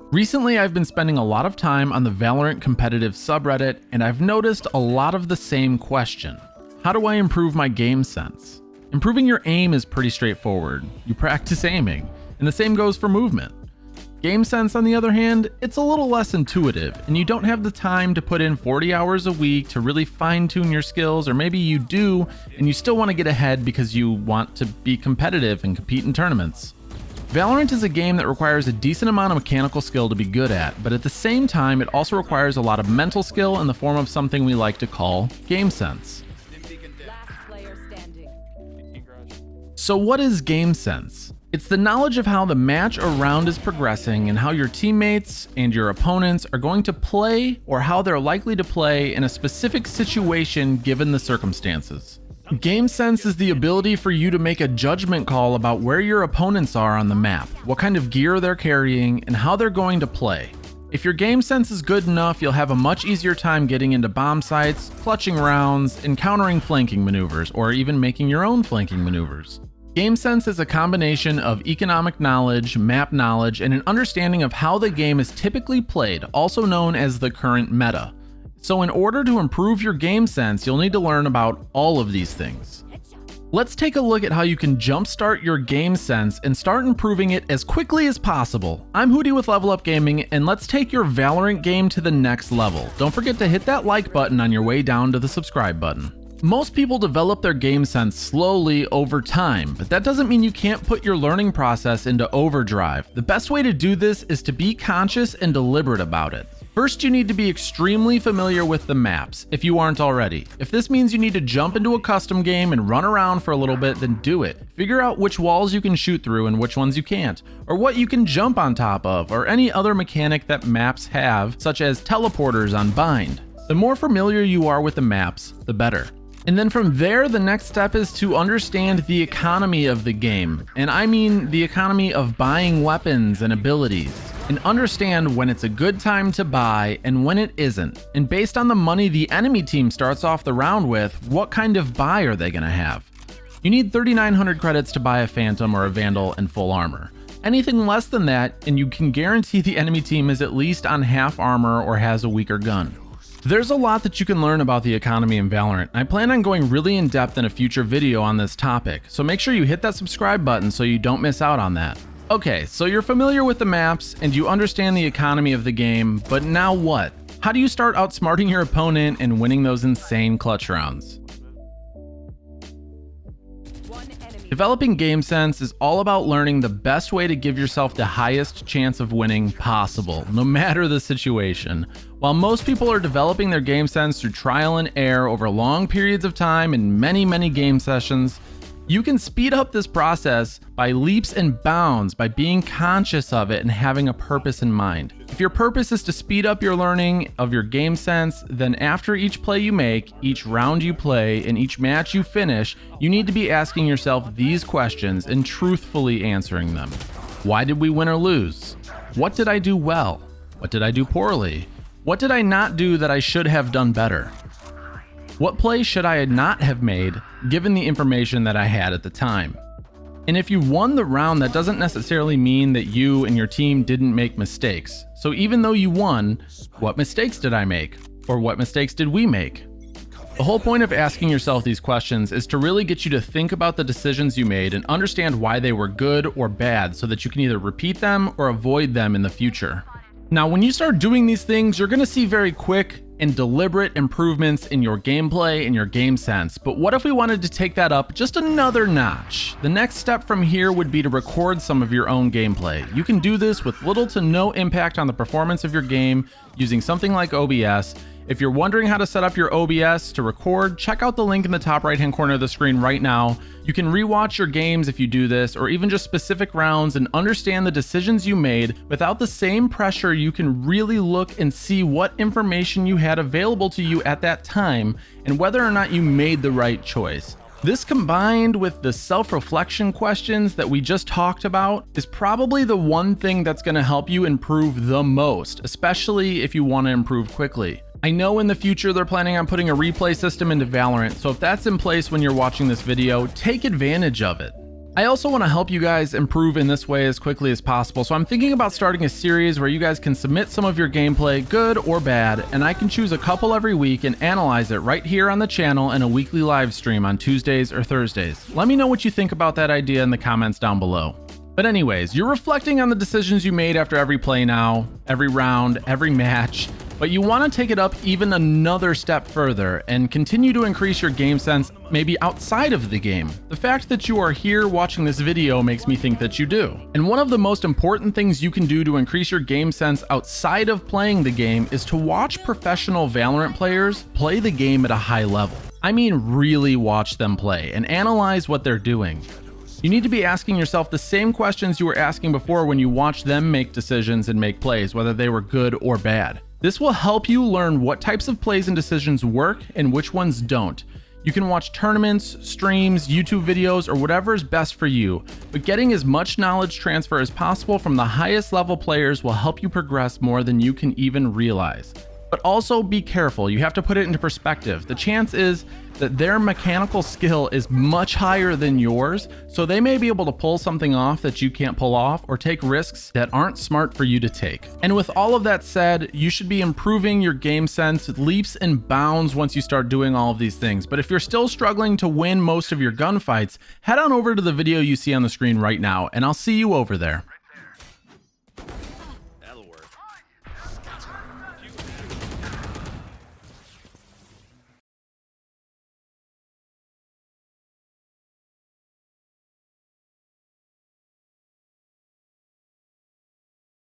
Recently, I've been spending a lot of time on the Valorant competitive subreddit, and I've noticed a lot of the same question. How do I improve my game sense? Improving your aim is pretty straightforward. You practice aiming, and the same goes for movement. Game sense, on the other hand, it's a little less intuitive, and you don't have the time to put in 40 hours a week to really fine-tune your skills, or maybe you do, and you still want to get ahead because you want to be competitive and compete in tournaments. Valorant is a game that requires a decent amount of mechanical skill to be good at, but at the same time, it also requires a lot of mental skill in the form of something we like to call game sense. So what is game sense? It's the knowledge of how the match or round is progressing and how your teammates and your opponents are going to play, or how they're likely to play in a specific situation given the circumstances. Game sense is the ability for you to make a judgment call about where your opponents are on the map, what kind of gear they're carrying, and how they're going to play. If your game sense is good enough, you'll have a much easier time getting into bomb sites, clutching rounds, encountering flanking maneuvers, or even making your own flanking maneuvers. Game sense is a combination of economic knowledge, map knowledge, and an understanding of how the game is typically played, also known as the current meta. So in order to improve your game sense, you'll need to learn about all of these things. Let's take a look at how you can jumpstart your game sense and start improving it as quickly as possible. I'm Hootie with Level Up Gaming, and let's take your Valorant game to the next level. Don't forget to hit that like button on your way down to the subscribe button. Most people develop their game sense slowly over time, but that doesn't mean you can't put your learning process into overdrive. The best way to do this is to be conscious and deliberate about it. First, you need to be extremely familiar with the maps, if you aren't already. If this means you need to jump into a custom game and run around for a little bit, then do it. Figure out which walls you can shoot through and which ones you can't, or what you can jump on top of, or any other mechanic that maps have, such as teleporters on Bind. The more familiar you are with the maps, the better. And then from there, the next step is to understand the economy of the game. And I mean the economy of buying weapons and abilities. And understand when it's a good time to buy and when it isn't. And based on the money the enemy team starts off the round with, what kind of buy are they gonna have? You need 3,900 credits to buy a Phantom or a Vandal and full armor. Anything less than that, and you can guarantee the enemy team is at least on half armor or has a weaker gun. There's a lot that you can learn about the economy in Valorant. I plan on going really in depth in a future video on this topic, so make sure you hit that subscribe button so you don't miss out on that. Okay, so you're familiar with the maps and you understand the economy of the game, but now what? How do you start outsmarting your opponent and winning those insane clutch rounds? Developing game sense is all about learning the best way to give yourself the highest chance of winning possible, no matter the situation. While most people are developing their game sense through trial and error over long periods of time and many game sessions, you can speed up this process by leaps and bounds by being conscious of it and having a purpose in mind. If your purpose is to speed up your learning of your game sense, then after each play you make, each round you play, and each match you finish, you need to be asking yourself these questions and truthfully answering them. Why did we win or lose? What did I do well? What did I do poorly? What did I not do that I should have done better? What play should I not have made given the information that I had at the time? And if you won the round, that doesn't necessarily mean that you and your team didn't make mistakes. So even though you won, what mistakes did I make? Or what mistakes did we make? The whole point of asking yourself these questions is to really get you to think about the decisions you made and understand why they were good or bad so that you can either repeat them or avoid them in the future. Now, when you start doing these things, you're going to see very quick and deliberate improvements in your gameplay and your game sense. But what if we wanted to take that up just another notch? The next step from here would be to record some of your own gameplay. You can do this with little to no impact on the performance of your game using something like OBS. If you're wondering how to set up your OBS to record, check out the link in the top right hand corner of the screen right now. You can rewatch your games if you do this, or even just specific rounds, and understand the decisions you made. Without the same pressure, you can really look and see what information you had available to you at that time and whether or not you made the right choice. This, combined with the self-reflection questions that we just talked about, is probably the one thing that's going to help you improve the most, especially if you want to improve quickly. I know in the future they're planning on putting a replay system into Valorant, so if that's in place when you're watching this video, take advantage of it. I also want to help you guys improve in this way as quickly as possible, so I'm thinking about starting a series where you guys can submit some of your gameplay, good or bad, and I can choose a couple every week and analyze it right here on the channel in a weekly live stream on Tuesdays or Thursdays. Let me know what you think about that idea in the comments down below. But anyways, you're reflecting on the decisions you made after every play now, every round, every match, but you want to take it up even another step further and continue to increase your game sense maybe outside of the game. The fact that you are here watching this video makes me think that you do. And one of the most important things you can do to increase your game sense outside of playing the game is to watch professional Valorant players play the game at a high level. I mean, really watch them play and analyze what they're doing. You need to be asking yourself the same questions you were asking before when you watched them make decisions and make plays, whether they were good or bad. This will help you learn what types of plays and decisions work and which ones don't. You can watch tournaments, streams, YouTube videos, or whatever is best for you, but getting as much knowledge transfer as possible from the highest level players will help you progress more than you can even realize. But also be careful, you have to put it into perspective. The chance is that their mechanical skill is much higher than yours, so they may be able to pull something off that you can't pull off or take risks that aren't smart for you to take. And with all of that said, you should be improving your game sense leaps and bounds once you start doing all of these things. But if you're still struggling to win most of your gunfights, head on over to the video you see on the screen right now, and I'll see you over there.